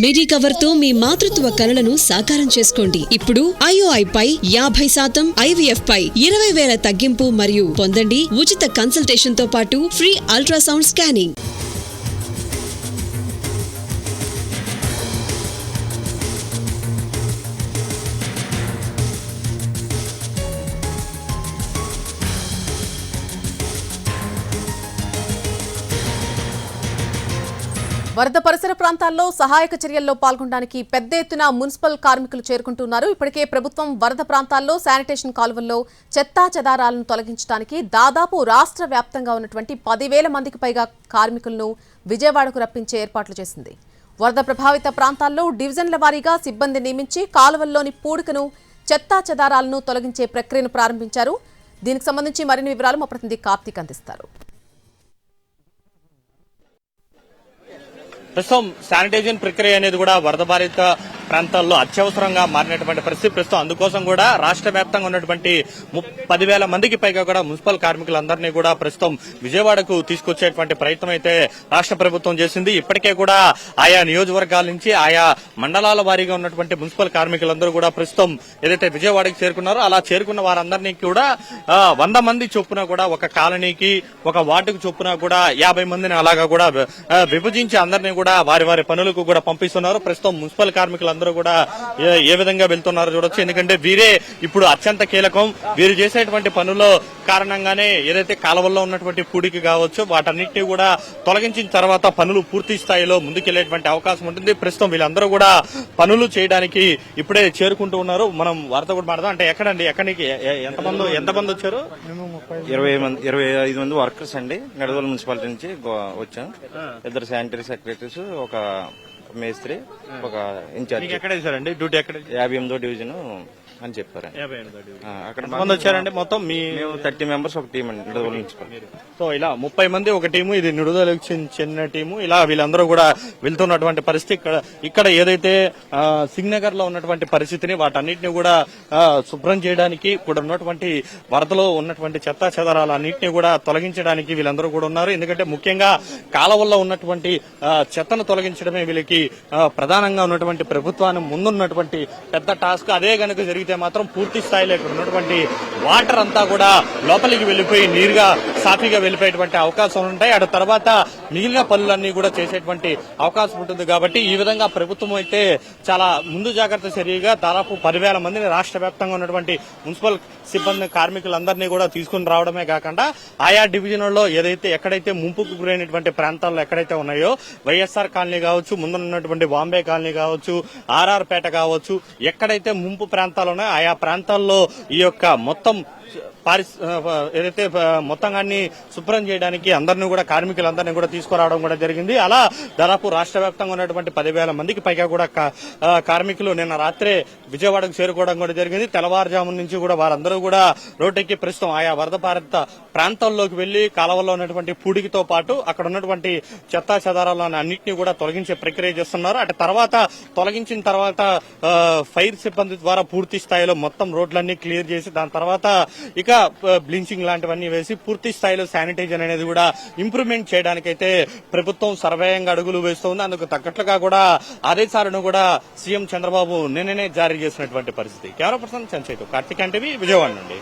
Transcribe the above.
మిడి cover తో మీ మాతృత్వ కలలను సాకారం చేసుకోండి. ఇప్పుడు IOI పై 50%, IVF పై 20,000 తగ్గింపు మరియు పొందండి ఉచిత కన్సల్టేషన్ తో పాటు ఫ్రీ అల్ట్రాసౌండ్ స్కానింగ్. వరద పరిసర ప్రాంతాల్లో సహాయక చర్యల్లో పాల్గొనడానికి పెద్ద ఎత్తున మున్సిపల్ కార్మికులు చేరుకుంటున్నారు. ఇప్పటికే ప్రభుత్వం వరద ప్రాంతాల్లో శానిటేషన్ కాలువల్లో చెత్తా చెదారాలను తొలగించడానికి దాదాపు రాష్ట్ర వ్యాప్తంగా ఉన్నటువంటి 10,000 మందికి పైగా కార్మికులను విజయవాడకు రప్పించే ఏర్పాట్లు చేసింది. వరద ప్రభావిత ప్రాంతాల్లో డివిజన్ల వారీగా సిబ్బంది నియమించి కాలువల్లోని పూడికను చెత్తా చెదారాలను తొలగించే ప్రక్రియను ప్రారంభించారు. దీనికి సంబంధించి మరిన్ని వివరాలు మా ప్రతినిధి కార్తీక్ అందిస్తారు. ప్రస్తుతం శానిటైజేషన్ ప్రక్రియ అనేది కూడా వరద బాధిత ప్రాంతాల్లో అత్యవసరంగా మారినటువంటి పరిస్థితి. ప్రస్తుతం అందుకోసం కూడా రాష్ట్ర వ్యాప్తంగా ఉన్నటువంటి 10,000 మందికి పైగా కూడా మున్సిపల్ కార్మికులందరినీ కూడా ప్రస్తుతం విజయవాడకు తీసుకొచ్చేటువంటి ప్రయత్నం అయితే రాష్ట్ర ప్రభుత్వం చేసింది. ఇప్పటికే కూడా ఆయా నియోజకవర్గాల నుంచి ఆయా మండలాల వారీగా ఉన్నటువంటి మున్సిపల్ కార్మికులందరూ కూడా ప్రస్తుతం ఏదైతే విజయవాడకు చేరుకున్నారో అలా చేరుకున్న వారందరినీ కూడా 100 మంది చొప్పున కూడా ఒక కాలనీకి ఒక వార్డుకు చొప్పున కూడా 50 మందిని అలాగా కూడా విభజించి అందరినీ కూడా వారి వారి పనులకు కూడా పంపిస్తున్నారు. ప్రస్తుతం మున్సిపల్ కార్మికులందరూ కూడా ఏ విధంగా వెళ్తున్నారో చూడొచ్చు. ఎందుకంటే వీరే ఇప్పుడు అత్యంత కీలకం. వీరు చేసేటువంటి పనుల్లో కారణంగానే ఏదైతే కాలువల్లో ఉన్నటువంటి పూడికి కావచ్చు వాటన్నిటినీ కూడా తొలగించిన తర్వాత పనులు పూర్తి స్థాయిలో ముందుకెళ్లేటువంటి అవకాశం ఉంటుంది. ప్రస్తుతం వీళ్ళందరూ కూడా పనులు చేయడానికి ఇప్పుడే చేరుకుంటూ ఉన్నారు. మనం వారితో కూడా మాట్లాడదాం. అంటే ఎక్కడికి ఎంతమంది వచ్చారు? 25 మంది వర్కర్స్ అండి. నడవల మున్సిపాలిటీ నుంచి వచ్చాం. 2 శానిటరీ సెక్రటరీస్, ఒక మేస్త్రి, ఒక ఇన్ఛార్జ్. ఎక్కడ వేసారండి డ్యూటీ? ఎక్కడ? 58వ డివిజన్ అని చెప్పారు. అక్కడ మంది వచ్చారండి మొత్తం? మేము 30 మెంబర్స్ ఒక టీం అండి నిడదవోలు మున్సిపల్. సో ఇలా 30 మంది ఒక టీము, ఇది నిడదవోలుకు చెందిన టీము. ఇలా వీళ్ళందరూ కూడా వెళ్తున్నటువంటి పరిస్థితి. ఇక్కడ ఏదైతే సింగనగర్ లో ఉన్నటువంటి పరిస్థితిని వాటన్నిటిని కూడా శుభ్రం చేయడానికి కూడా ఉన్నటువంటి వరదలో ఉన్నటువంటి చెత్తా చెదారాలన్నింటినీ కూడా తొలగించడానికి వీళ్ళందరూ కూడా ఉన్నారు. ఎందుకంటే ముఖ్యంగా కాలువల్లో ఉన్నటువంటి చెత్తను తొలగించడమే వీళ్ళకి ప్రధానంగా ఉన్నటువంటి ప్రభుత్వాన్ని ముందున్నటువంటి పెద్ద టాస్క్. అదే కనుక జరిగితే మాత్రం పూర్తి స్థాయిలో ఇక్కడ ఉన్నటువంటి వాటర్ అంతా కూడా లోపలికి వెళ్లిపోయి నీరుగా సాఫీగా వెళ్లిపోయేటువంటి అవకాశాలు ఉంటాయి. అటు తర్వాత మిగిలిన పనులన్నీ కూడా చేసేటువంటి అవకాశం ఉంటుంది. కాబట్టి ఈ విధంగా ప్రభుత్వం అయితే చాలా ముందు జాగ్రత్త చర్యగా దాదాపు 10,000 మందిని రాష్ట్ర వ్యాప్తంగా ఉన్నటువంటి మున్సిపల్ సిబ్బంది కార్మికులందరినీ కూడా తీసుకుని రావడమే కాకుండా ఆయా డివిజన్లలో ఎక్కడైతే ముంపుకు గురైనటువంటి ప్రాంతాల్లో ఎక్కడైతే ఉన్నాయో వైఎస్ఆర్ కాలనీ కావచ్చు, ముందున్నటువంటి బాంబే కాలనీ కావచ్చు, ఆర్ఆర్ పేట కావచ్చు, ఎక్కడైతే ముంపు ప్రాంతాలు ఉన్నాయో ఆయా ప్రాంతాల్లో ఈ యొక్క మొత్తం ఏదైతే మొత్తంగాన్ని శుభ్రం చేయడానికి అందరినీ కూడా కార్మికులందరినీ కూడా తీసుకురావడం కూడా జరిగింది. అలా దాదాపు రాష్ట్ర వ్యాప్తంగా ఉన్నటువంటి 10,000 మందికి పైగా కూడా కార్మికులు నిన్న రాత్రే విజయవాడకు చేరుకోవడం కూడా జరిగింది. తెల్లవారుజాము నుంచి కూడా వారందరూ కూడా రోడ్డెక్కి ప్రస్తుతం ఆయా వరద బాధిత ప్రాంతాల్లోకి వెళ్లి కాలువల్లో ఉన్నటువంటి పూడికితో పాటు అక్కడ ఉన్నటువంటి చెత్తా చెదారాలను అన్నింటినీ కూడా తొలగించే ప్రక్రియ చేస్తున్నారు. అటు తర్వాత తొలగించిన తర్వాత ఫైర్ సిబ్బంది ద్వారా పూర్తి స్థాయిలో మొత్తం రోడ్లన్నీ క్లియర్ చేసి దాని తర్వాత ఇక బ్లీచింగ్ లాంటివన్నీ వేసి పూర్తి స్థాయిలో శానిటైజర్ అనేది కూడా ఇంప్రూవ్మెంట్ చేయడానికైతే ప్రభుత్వం సర్వేయంగా అడుగులు వేస్తోంది. అందుకు తగ్గట్లుగా కూడా ఆదేశాలను కూడా సీఎం చంద్రబాబు నిన్ననే జారీ చేసినటువంటి పరిస్థితి. కెమెరా పర్సన్ చంచయ్యతో కార్తీక్, ఎన్టీవీ, విజయవాడ నుండి.